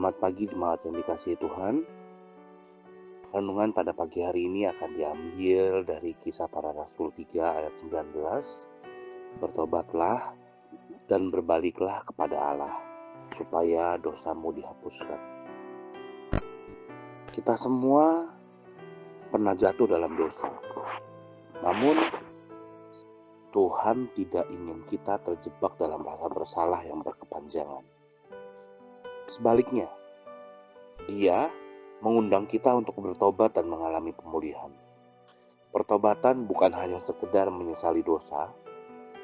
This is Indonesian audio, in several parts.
Selamat pagi jemaat yang dikasihi Tuhan. Renungan pada pagi hari ini akan diambil dari Kisah Para Rasul 3 ayat 19. Bertobatlah dan berbaliklah kepada Allah, supaya dosamu dihapuskan. Kita semua pernah jatuh dalam dosa. Namun Tuhan tidak ingin kita terjebak dalam rasa bersalah yang berkepanjangan. Sebaliknya, Dia mengundang kita untuk bertobat dan mengalami pemulihan. Pertobatan bukan hanya sekedar menyesali dosa,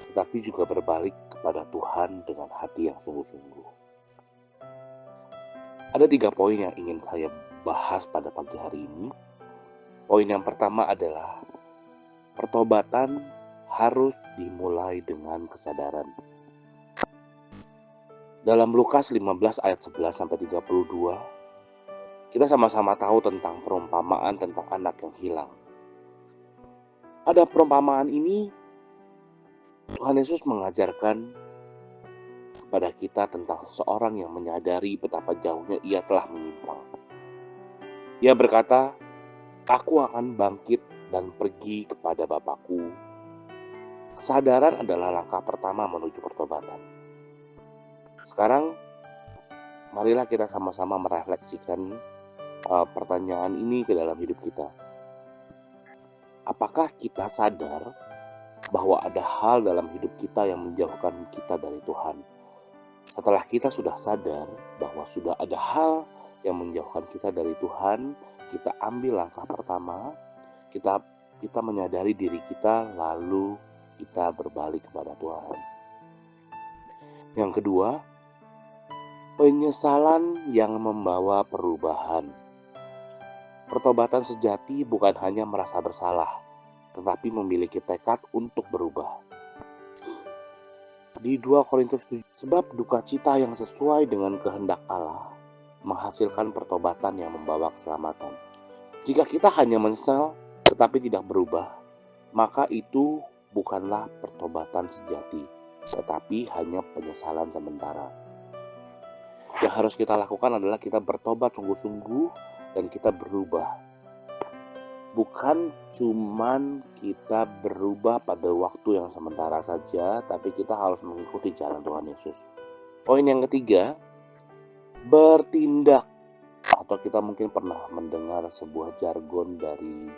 tetapi juga berbalik kepada Tuhan dengan hati yang sungguh-sungguh. Ada 3 poin yang ingin saya bahas pada pagi hari ini. Poin yang pertama adalah pertobatan harus dimulai dengan kesadaran. Dalam Lukas 15 ayat 11-32, kita sama-sama tahu tentang perumpamaan tentang anak yang hilang. Pada perumpamaan ini, Tuhan Yesus mengajarkan kepada kita tentang seseorang yang menyadari betapa jauhnya ia telah menyimpang. Ia berkata, "Aku akan bangkit dan pergi kepada Bapakku." Kesadaran adalah langkah pertama menuju pertobatan. Sekarang, marilah kita sama-sama merefleksikan pertanyaan ini ke dalam hidup kita. Apakah kita sadar bahwa ada hal dalam hidup kita yang menjauhkan kita dari Tuhan? Setelah kita sudah sadar bahwa sudah ada hal yang menjauhkan kita dari Tuhan, kita ambil langkah pertama, kita menyadari diri kita, lalu kita berbalik kepada Tuhan. Yang kedua, penyesalan yang membawa perubahan. Pertobatan sejati bukan hanya merasa bersalah, tetapi memiliki tekad untuk berubah. Di 2 Korintus 7, sebab duka cita yang sesuai dengan kehendak Allah menghasilkan pertobatan yang membawa keselamatan. Jika kita hanya menyesal tetapi tidak berubah, maka itu bukanlah pertobatan sejati, tetapi hanya penyesalan sementara. Yang harus kita lakukan adalah kita bertobat sungguh-sungguh dan kita berubah. Bukan cuman kita berubah pada waktu yang sementara saja, tapi kita harus mengikuti jalan Tuhan Yesus. Poin yang ketiga, bertindak. Atau kita mungkin pernah mendengar sebuah jargon dari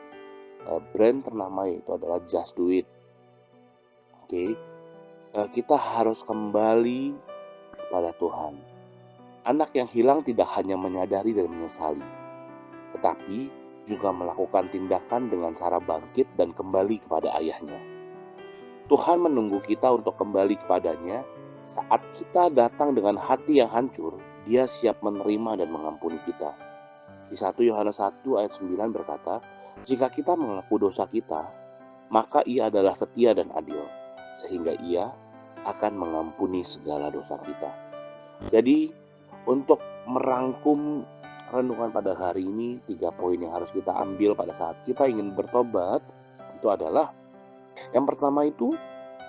brand ternama, yaitu adalah Just Do It. Oke. Kita harus kembali kepada Tuhan. Anak yang hilang tidak hanya menyadari dan menyesali, tetapi juga melakukan tindakan dengan cara bangkit dan kembali kepada ayahnya. Tuhan menunggu kita untuk kembali kepadanya. Saat kita datang dengan hati yang hancur, Dia siap menerima dan mengampuni kita. Di 1 Yohanes 1 ayat 9 berkata, "Jika kita mengaku dosa kita, maka Ia adalah setia dan adil, sehingga Ia akan mengampuni segala dosa kita." Jadi, untuk merangkum renungan pada hari ini, 3 poin yang harus kita ambil pada saat kita ingin bertobat, itu adalah, yang pertama itu,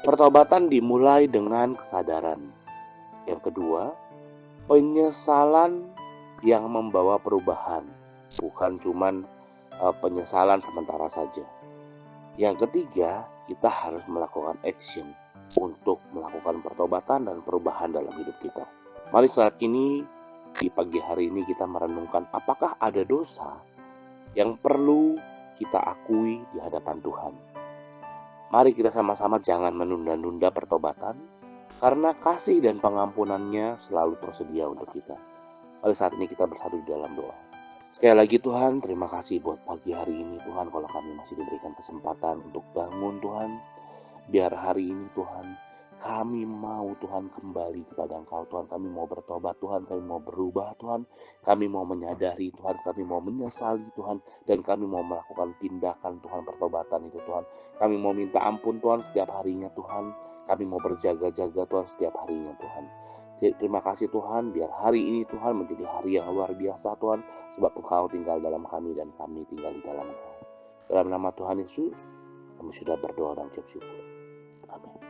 pertobatan dimulai dengan kesadaran. Yang kedua, penyesalan yang membawa perubahan, bukan cuman penyesalan sementara saja. Yang ketiga, kita harus melakukan action untuk melakukan pertobatan dan perubahan dalam hidup kita. Mari saat ini, di pagi hari ini kita merenungkan apakah ada dosa yang perlu kita akui di hadapan Tuhan. Mari kita sama-sama jangan menunda-nunda pertobatan, karena kasih dan pengampunannya selalu tersedia untuk kita. Mari saat ini kita bersatu di dalam doa. Sekali lagi Tuhan, terima kasih buat pagi hari ini Tuhan, kalau kami masih diberikan kesempatan untuk bangun Tuhan. Biar hari ini Tuhan, kami mau Tuhan kembali kepada Engkau Tuhan. Kami mau bertobat Tuhan, kami mau berubah Tuhan. Kami mau menyadari Tuhan, kami mau menyesali Tuhan. Dan kami mau melakukan tindakan Tuhan, pertobatan itu Tuhan. Kami mau minta ampun Tuhan setiap harinya Tuhan. Kami mau berjaga-jaga Tuhan setiap harinya Tuhan. Terima kasih Tuhan, biar hari ini Tuhan menjadi hari yang luar biasa Tuhan. Sebab Engkau tinggal dalam kami dan kami tinggal di dalam Engkau. Dalam nama Tuhan Yesus, kami sudah berdoa dan ucap syukur. Amin.